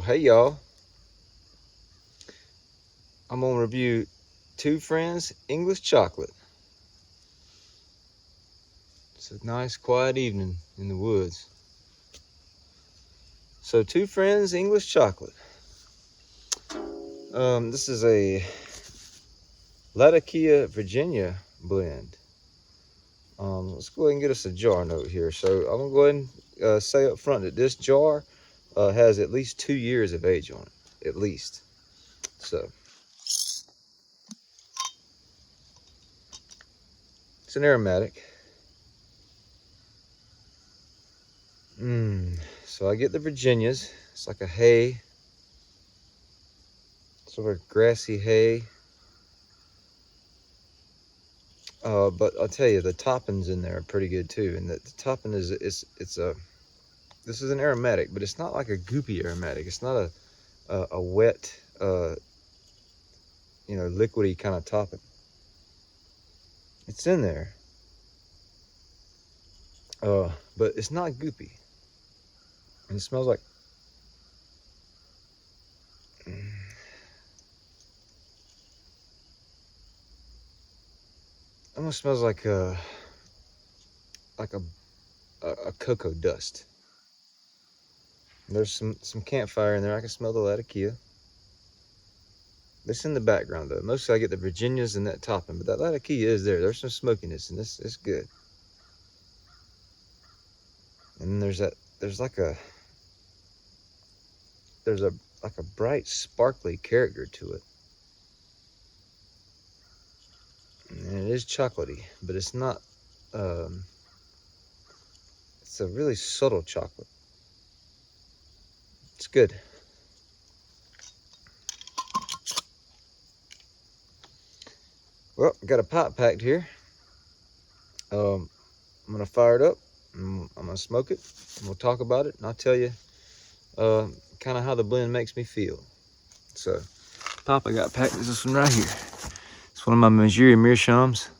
Hey y'all, I'm gonna review Two Friends English Chocolate. It's a nice quiet evening in the woods. So Two Friends English Chocolate. This is a Latakia, Virginia blend. Let's go ahead and get us a jar note here. So I'm gonna go ahead and say up front that this jar has at least 2 years of age on it, at least. So it's an aromatic. So I get the Virginias. It's like a hay, sort of grassy hay. But I'll tell you, the toppings in there are pretty good too. And the topping is this is an aromatic, but it's not like a goopy aromatic. It's not a wet, liquidy kind of topping. It's in there, but it's not goopy. And it smells like almost smells like like a cocoa dust. There's some campfire in there. I can smell the Latakia. It's in the background though. Mostly I get the Virginias and that topping, but that Latakia is there. There's some smokiness, and it's good. And then there's like a bright sparkly character to it, and it is chocolatey, but it's not. It's a really subtle chocolate. It's good. Well, I got a pipe packed here. I'm gonna fire it up, and I'm gonna smoke it, and we'll talk about it, and I'll tell you kind of how the blend makes me feel. So pipe I got packed is this one right here. It's one of my Missouri Meerschaums.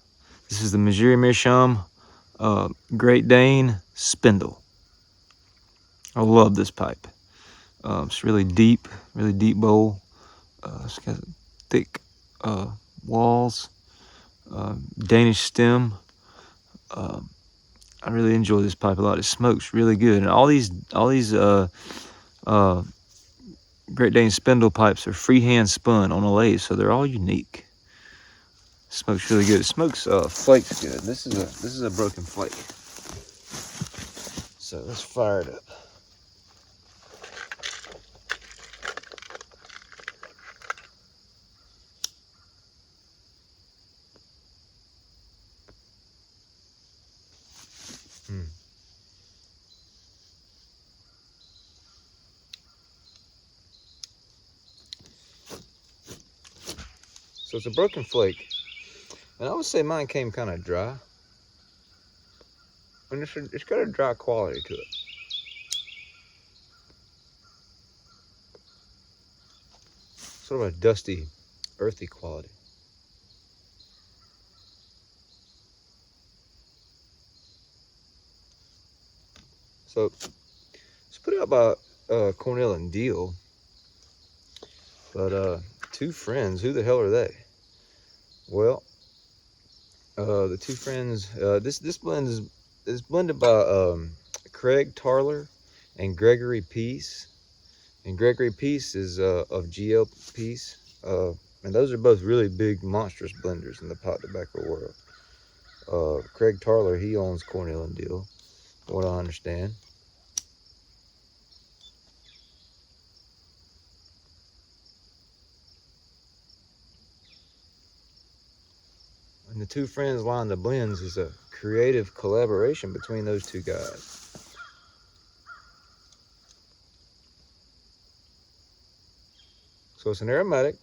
This is the Missouri Meerschaum Great Dane Spindle. I love this pipe. It's really deep bowl. It's got thick walls, Danish stem. I really enjoy this pipe a lot. It smokes really good, and all these Great Dane spindle pipes are freehand spun on a lathe, so they're all unique. Smokes really good. It smokes flakes good. This is a broken flake. So let's fire it up. So it's a broken flake, and I would say mine came kind of dry, and it's got a dry quality to it. Sort of a dusty, earthy quality. So it's put out by Cornell and Deal, but Two Friends, who the hell are they? Well, the Two Friends, this blend is blended by Craig Tarler and Gregory Peace. And Gregory Peace is of GL Peace. And those are both really big, monstrous blenders in the pot tobacco world. Craig Tarler, he owns Cornell and Deal, from what I understand. And the Two Friends line of blends is a creative collaboration between those two guys. So it's an aromatic,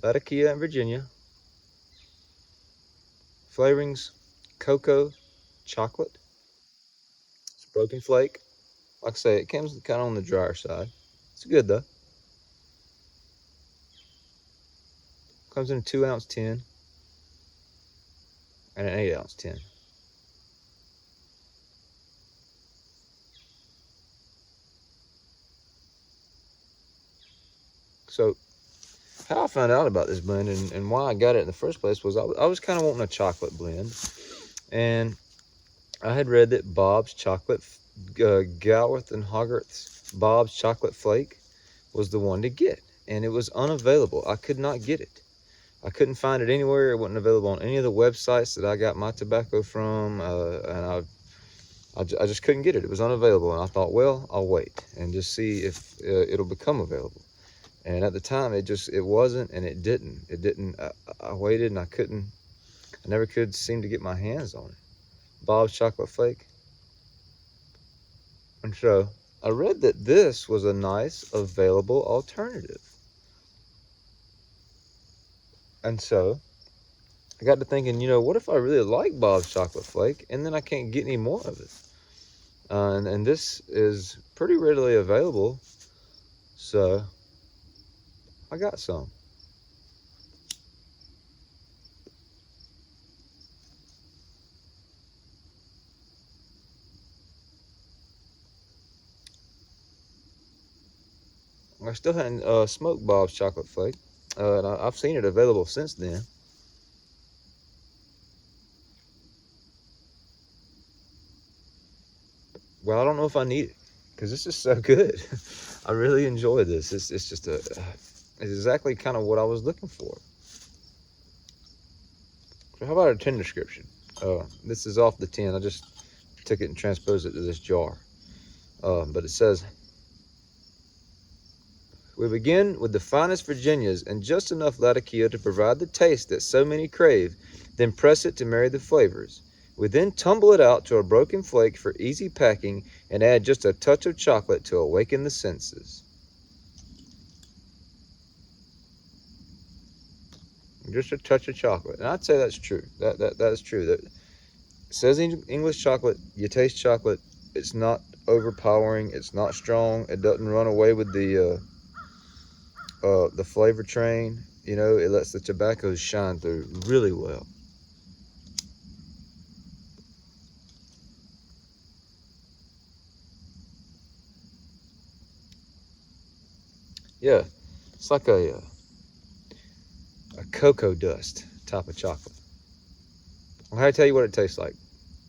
Latakia and Virginia. Flavorings, cocoa, chocolate. It's broken flake. Like I say, it comes kind of on the drier side. It's good though. Comes in a 2-ounce tin and an 8-ounce tin. So how I found out about this blend and why I got it in the first place was I was kind of wanting a chocolate blend. And I had read that Bob's Chocolate, Galworth and Hogarth's Bob's Chocolate Flake was the one to get. And it was unavailable. I could not get it. I couldn't find it anywhere. It wasn't available on any of the websites that I got my tobacco from. And I just couldn't get it. It was unavailable. And I thought, well, I'll wait and just see if it'll become available. And at the time, it wasn't, and it didn't. I waited, and I never could seem to get my hands on it. Bob's Chocolate Flake. And so I read that this was a nice, available alternative. And so I got to thinking, what if I really like Bob's Chocolate Flake, and then I can't get any more of it? And this is pretty readily available, so I got some. I still hadn't smoked Bob's Chocolate Flake, and I've seen it available since then. Well, I don't know if I need it, because this is so good. I really enjoy this. It's just it's exactly kind of what I was looking for. So how about a tin description? This is off the tin. I just took it and transposed it to this jar. But it says, we begin with the finest Virginias and just enough Latakia to provide the taste that so many crave, then press it to marry the flavors. We then tumble it out to a broken flake for easy packing and add just a touch of chocolate to awaken the senses. Just a touch of chocolate. And I'd say that's true. That is true. That it says English chocolate, you taste chocolate. It's not overpowering. It's not strong. It doesn't run away with the flavor train. It lets the tobaccos shine through really well. Yeah, it's like a cocoa dust type of chocolate. Well, how to tell you what it tastes like.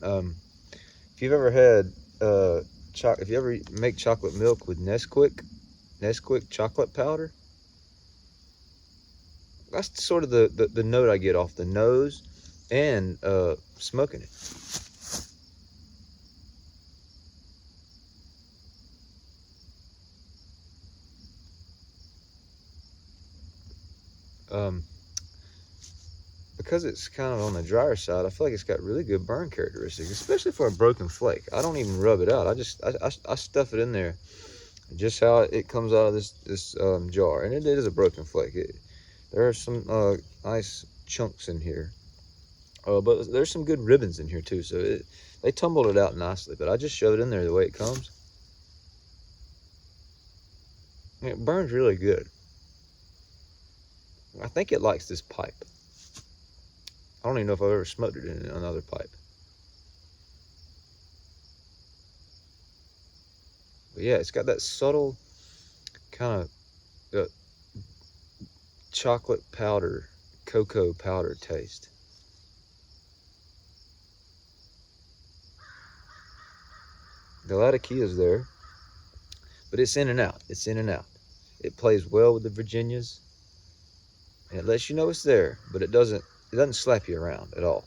If you've ever had if you ever make chocolate milk with Nesquik chocolate powder, that's sort of the note I get off the nose and smoking it. Because it's kind of on the drier side, I feel like it's got really good burn characteristics, especially for a broken flake. I don't even rub it out. I stuff it in there just how it comes out of this jar, and it is a broken flake. There are some nice chunks in here, but there's some good ribbons in here too. So they tumbled it out nicely, but I just shove it in there the way it comes. And it burns really good. I think it likes this pipe. I don't even know if I've ever smoked it in another pipe. But yeah, it's got that subtle kind of chocolate powder, cocoa powder taste. The Latakia is there, but it's in and out. It's in and out. It plays well with the Virginias, and it lets you know it's there, but it doesn't slap you around at all.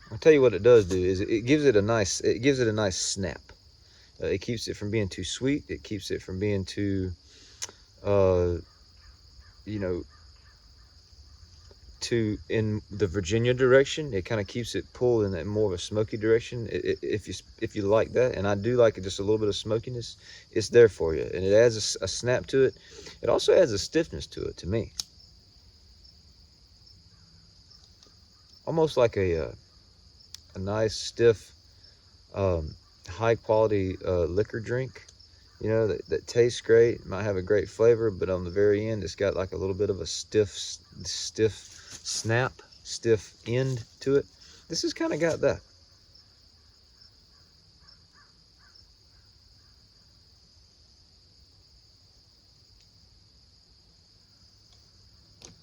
I'll tell you what it does do is it gives it a nice snap. It keeps it from being too sweet. It keeps it from being too too in the Virginia direction. It kind of keeps it pulled in that more of a smoky direction. If you like that, and I do like it, just a little bit of smokiness, it's there for you, and it adds a snap to it. It also adds a stiffness to it, to me, almost like a nice stiff high quality liquor drink, that tastes great. It might have a great flavor, but on the very end it's got like a little bit of a stiff snap, stiff end to it. This has kind of got that.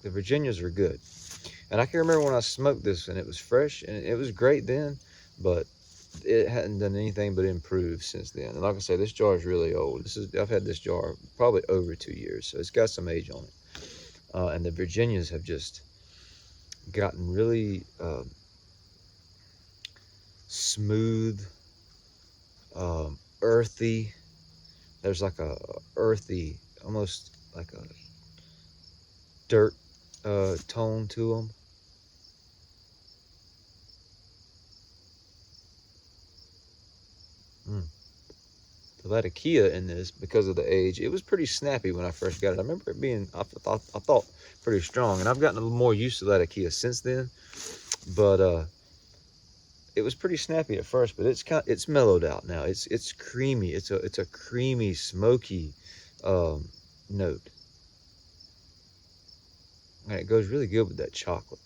The Virginias are good. And I can remember when I smoked this and it was fresh and it was great then, but it hadn't done anything but improve since then. And like I say, this jar is really old. I've had this jar probably over 2 years, so it's got some age on it. And the Virginias have just gotten really smooth, earthy. There's like a earthy, almost like a dirt tone to them. The Latakia in this, because of the age, it was pretty snappy when I first got it. I remember it being, I thought pretty strong, and I've gotten a little more used to Latakia since then. But it was pretty snappy at first, but it's mellowed out now. It's creamy. It's a creamy, smoky note, and it goes really good with that chocolate.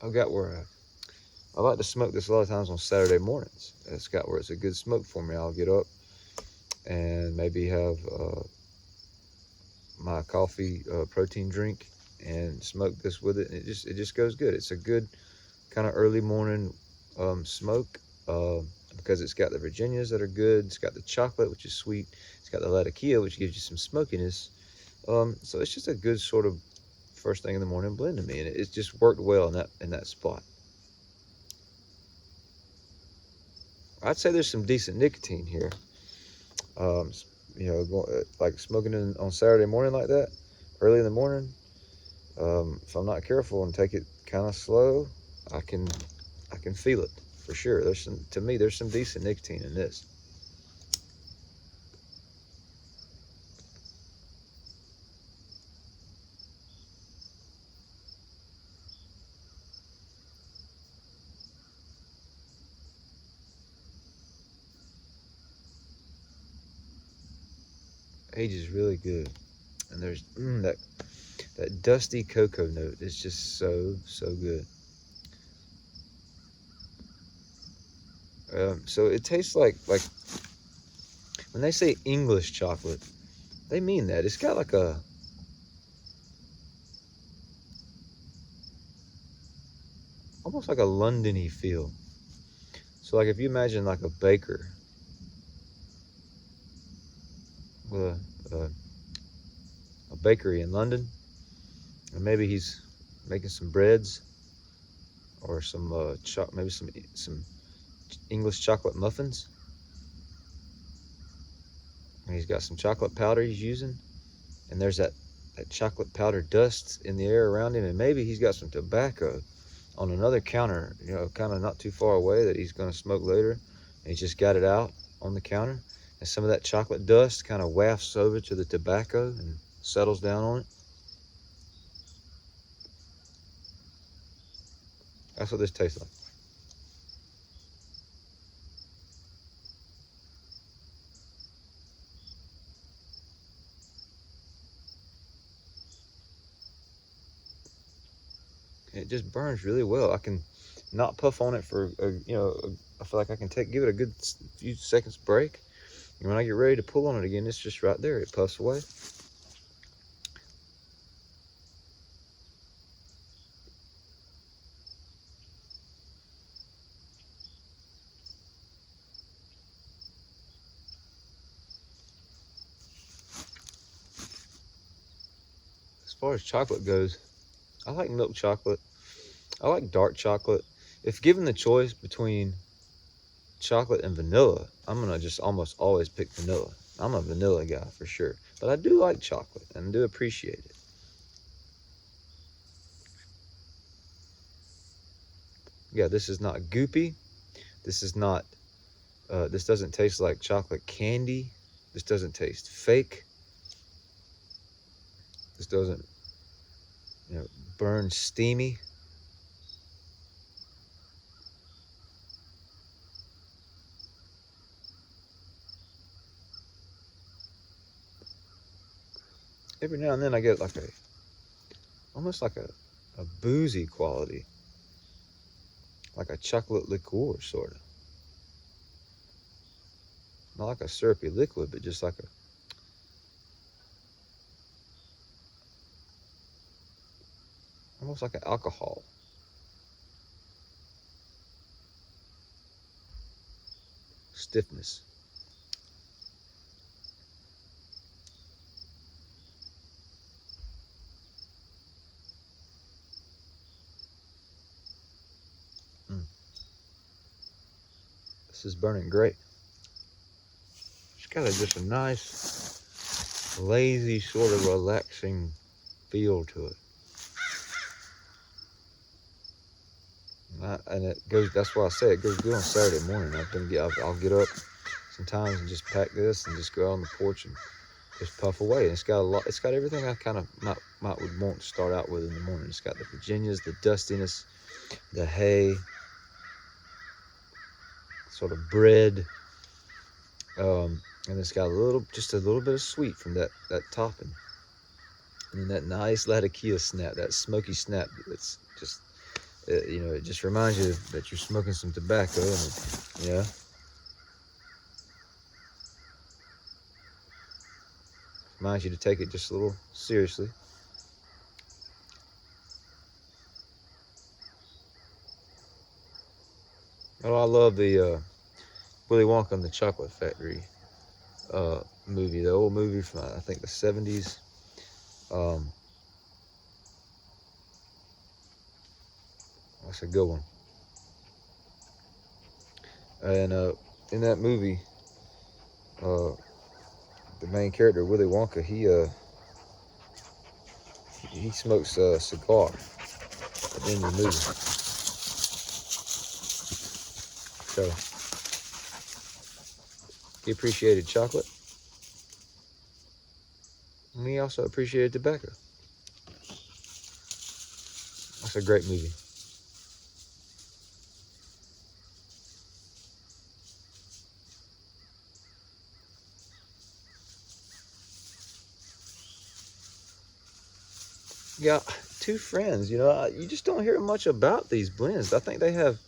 I've got where I like to smoke this a lot of times on Saturday mornings. It's got where it's a good smoke for me. I'll get up and maybe have my coffee protein drink and smoke this with it. And it just goes good. It's a good kind of early morning smoke because it's got the Virginias that are good. It's got the chocolate, which is sweet. It's got the Latakia, which gives you some smokiness. So it's just a good sort of first thing in the morning blend to me, and it just worked well in that spot. I'd say there's some decent nicotine here. You know, like smoking on Saturday morning like that, early in the morning. If I'm not careful and take it kind of slow, I can feel it for sure. To me, there's some decent nicotine in this. Age is really good, and there's that dusty cocoa note is just so good. So it tastes like when they say English chocolate, they mean that. It's got like almost like a London-y feel. So like if you imagine like a baker with a bakery in London, and maybe he's making some breads or some maybe some English chocolate muffins. And he's got some chocolate powder he's using, and there's that chocolate powder dust in the air around him, and maybe he's got some tobacco on another counter, you know, kind of not too far away that he's going to smoke later, and he's just got it out on the counter, and some of that chocolate dust kind of wafts over to the tobacco and settles down on it. That's what this tastes like. It just burns really well. I can not puff on it for I feel like I can give it a good few seconds break, and when I get ready to pull on it again, it's just right there. It puffs away. As far as chocolate goes, I like milk chocolate. I like dark chocolate. If given the choice between chocolate and vanilla, I'm gonna just almost always pick vanilla. I'm a vanilla guy for sure, but I do like chocolate and do appreciate it. Yeah, this is not goopy. This is not. This doesn't taste like chocolate candy. This doesn't taste fake. This doesn't, burn steamy. Every now and then I get like almost like a boozy quality like a chocolate liqueur, sort of. Not like a syrupy liquid, but just like a, almost like an alcohol. Stiffness. Mm. This is burning great. It's got just a nice, lazy, sort of relaxing feel to it. And it goes, that's why I say it goes good on Saturday morning. I'll get up sometimes and just pack this and just go out on the porch and just puff away. And it's got a lot, it's got everything I kind of would want to start out with in the morning. It's got the Virginias, the dustiness, the hay, sort of bread, and it's got just a little bit of sweet from that topping, and then that nice Latakia snap, that smoky snap. It's just, it just reminds you that you're smoking some tobacco, and reminds you to take it just a little seriously. Oh, I love the Willy Wonka and the Chocolate Factory movie, the old movie from I think the 70s. That's a good one. And in that movie, the main character Willy Wonka, he smokes a cigar at the end of the movie. So he appreciated chocolate, and he also appreciated tobacco. That's a great movie. Yeah, two friends. You just don't hear much about these blends. I think they have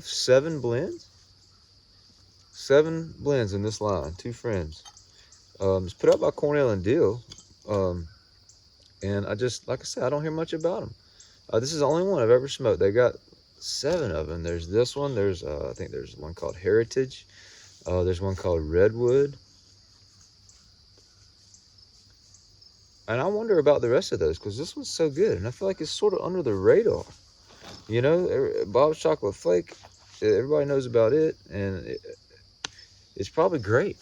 7 blends. 7 blends in this line. Two friends. It's put out by Cornell and Dill. And like I said, I don't hear much about them. This is the only one I've ever smoked. They got 7 of them. There's this one. There's I think there's one called Heritage. There's one called Redwood. And I wonder about the rest of those, because this one's so good, and I feel like it's sort of under the radar. Bob's Chocolate Flake, everybody knows about it, and it's probably great,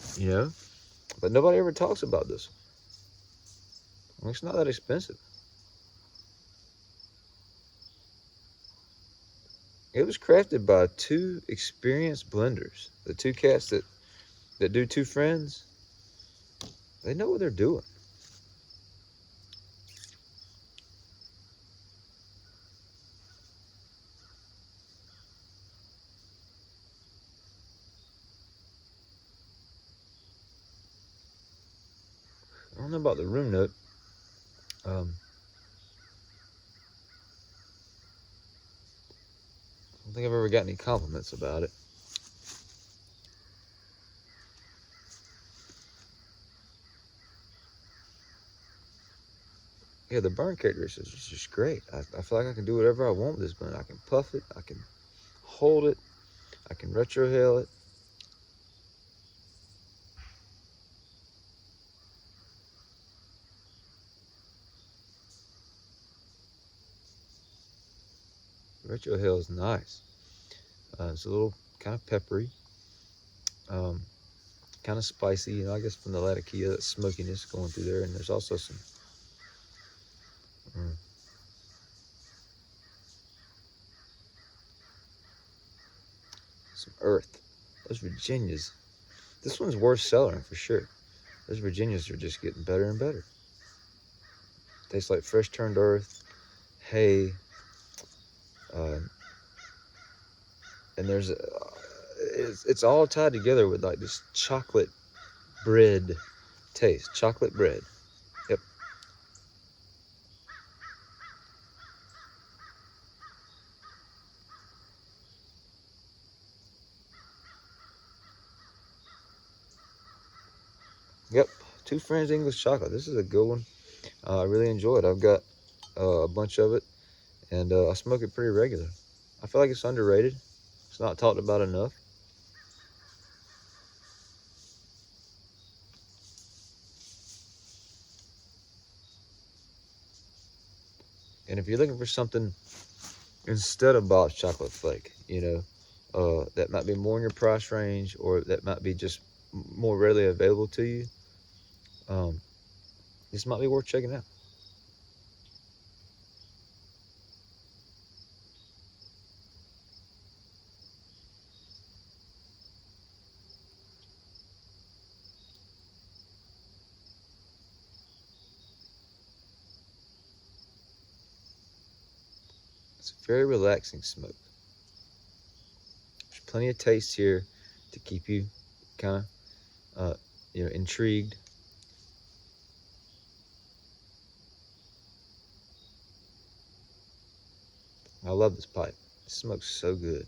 but nobody ever talks about this. Well, it's not that expensive. It was crafted by 2 experienced blenders. The 2 cats that do Two Friends, they know what they're doing. I don't know about the room note. I don't think I've ever got any compliments about it. Yeah, the burn characteristics is just great. I feel like I can do whatever I want with this blend. I can puff it, I can hold it, I can retrohale it. Retrohale is nice. It's a little kind of peppery, kind of spicy. I guess from the Latakia, that smokiness going through there, and there's also some earth. Those Virginias. This one's worth selling for sure. Those Virginias are just getting better and better. Tastes like fresh turned earth, hay, and it's all tied together with like this chocolate bread taste. Chocolate bread. Yep. Yep, Two Friends English chocolate. This is a good one. I really enjoy it. I've got a bunch of it, and I smoke it pretty regular. I feel like it's underrated. It's not talked about enough. And if you're looking for something instead of Bob's Chocolate Flake, that might be more in your price range, or that might be just more readily available to you, um, this might be worth checking out. It's a very relaxing smoke. There's plenty of taste here to keep you kind of, intrigued. I love this pipe. It smokes so good.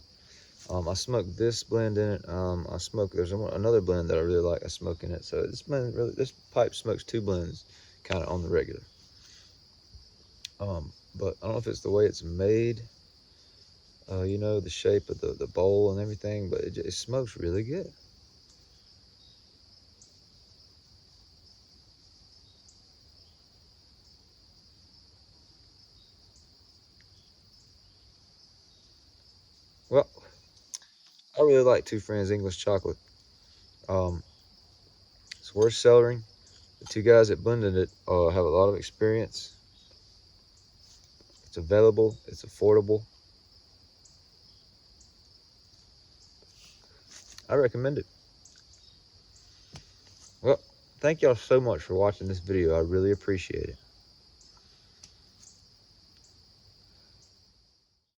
I smoked this blend in it. There's another blend that I really like. I smoke in it. So this pipe smokes two blends, kind of on the regular. But I don't know if it's the way it's made, the shape of the bowl and everything, but it smokes really good. Well, I really like Two Friends English chocolate. Um, it's worth cellaring. The two guys that blended it have a lot of experience. It's available. It's affordable. I recommend it. Well, thank y'all so much for watching this video. I really appreciate it.